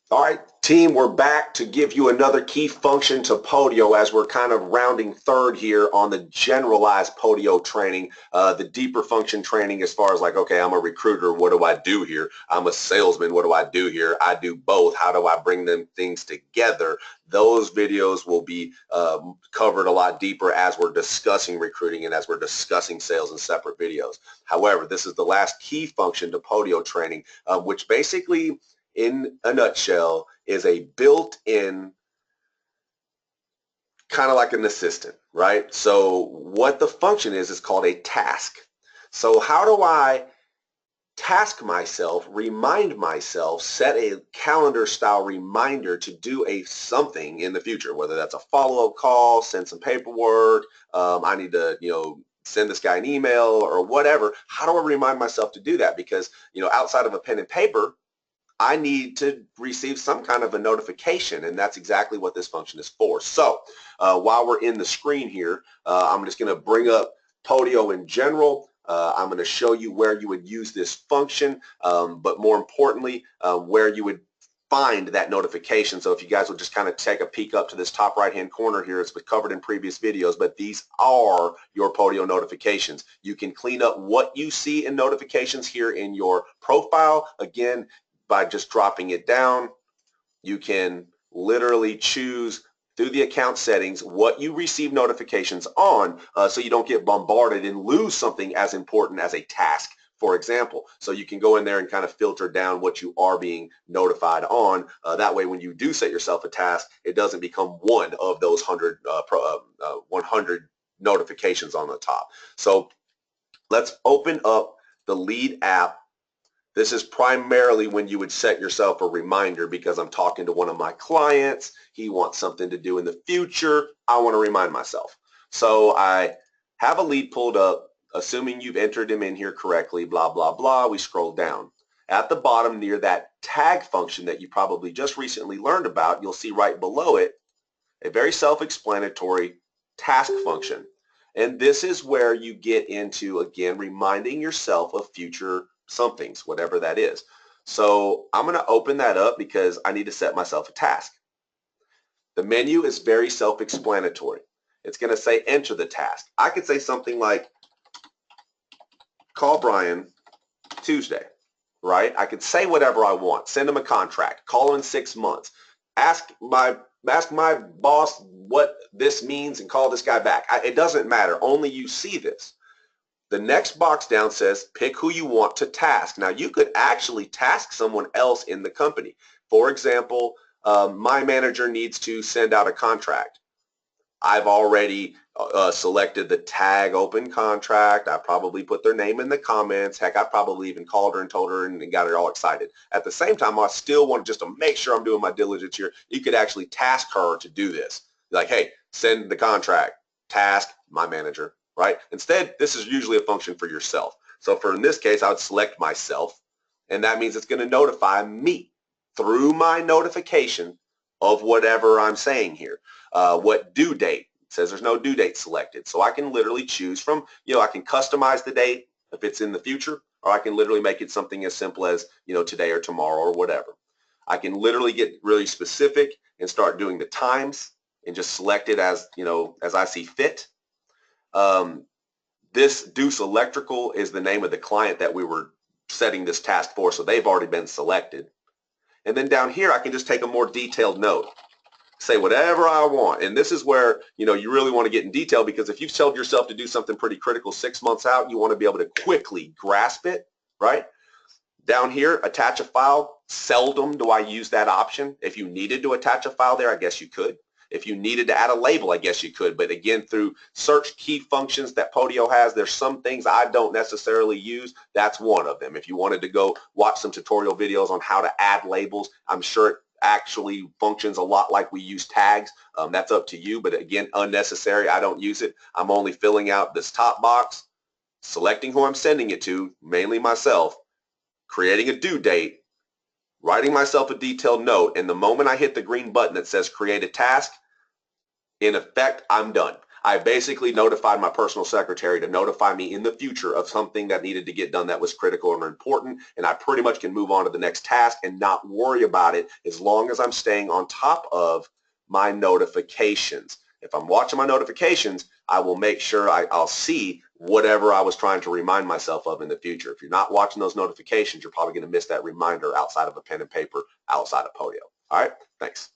All right, team, we're back to give you another key function to PODIO as we're kind of rounding third here on the generalized PODIO training, the deeper function training as far as like, okay, I'm a recruiter, what do I do here? I'm a salesman, what do I do here? I do both. How do I bring them things together? Those videos will be covered a lot deeper as we're discussing recruiting and as we're discussing sales in separate videos. However, this is the last key function to PODIO training, which basically in a nutshell, is a built-in kind of like an assistant, right? So what the function is called a task. So how do I task myself, remind myself, set a calendar style reminder to do a something in the future, whether that's a follow-up call, send some paperwork, I need to, send this guy an email or whatever. How do I remind myself to do that? Because, outside of a pen and paper, I need to receive some kind of a notification, and that's exactly what this function is for. So while we're in the screen here, I'm just going to bring up PODIO in general. I'm going to show you where you would use this function, but more importantly, where you would find that notification. So if you guys will just kind of take a peek up to this top right hand corner here, it's been covered in previous videos, but these are your PODIO notifications. You can clean up what you see in notifications here in your profile. Again, by just dropping it down, you can literally choose through the account settings what you receive notifications on, so you don't get bombarded and lose something as important as a task, for example. So you can go in there and kind of filter down what you are being notified on. That way when you do set yourself a task, it doesn't become one of those 100 notifications on the top. So let's open up the Lead app. This is primarily when you would set yourself a reminder because I'm talking to one of my clients. He wants something to do in the future. I want to remind myself. So I have a lead pulled up, assuming you've entered him in here correctly, blah, blah, blah. We scroll down. At the bottom near that tag function that you probably just recently learned about, you'll see right below it a very self-explanatory task function. And this is where you get into, again, reminding yourself of future somethings, whatever that is. So I'm going to open that up because I need to set myself a task. The menu is very self-explanatory. It's going to say enter the task. I could say something like call Brian Tuesday, right? I could say whatever I want. Send him a contract. Call him in 6 months. Ask my boss what this means and call this guy back. It doesn't matter. Only you see this. The next box down says pick who you want to task. Now you could actually task someone else in the company. For example, my manager needs to send out a contract. I've already selected the tag open contract. I probably put their name in the comments. Heck, I probably even called her and told her and got her all excited. At the same time, I still want just to make sure I'm doing my diligence here. You could actually task her to do this. Like, hey, send the contract. Task my manager, right? Instead, this is usually a function for yourself. So for in this case, I would select myself, and that means it's going to notify me through my notification of whatever I'm saying here. What due date? It says there's no due date selected. So I can literally choose from, I can customize the date if it's in the future, or I can literally make it something as simple as, today or tomorrow or whatever. I can literally get really specific and start doing the times and just select it as, as I see fit. This Deuce Electrical is the name of the client that we were setting this task for, so they've already been selected. And then down here, I can just take a more detailed note. Say whatever I want. And this is where, you really want to get in detail, because if you've told yourself to do something pretty critical 6 months out, you want to be able to quickly grasp it, right? Down here, attach a file. Seldom do I use that option. If you needed to attach a file there, I guess you could. If you needed to add a label, I guess you could. But again, through search key functions that PODIO has, there's some things I don't necessarily use. That's one of them. If you wanted to go watch some tutorial videos on how to add labels, I'm sure it actually functions a lot like we use tags. That's up to you. But again, unnecessary. I don't use it. I'm only filling out this top box, selecting who I'm sending it to, mainly myself, creating a due date, writing myself a detailed note, and the moment I hit the green button that says create a task, in effect, I'm done. I basically notified my personal secretary to notify me in the future of something that needed to get done that was critical and important, and I pretty much can move on to the next task and not worry about it as long as I'm staying on top of my notifications. If I'm watching my notifications, I will make sure I'll see whatever I was trying to remind myself of in the future. If you're not watching those notifications, you're probably going to miss that reminder outside of a pen and paper, outside of Podio. All right, thanks.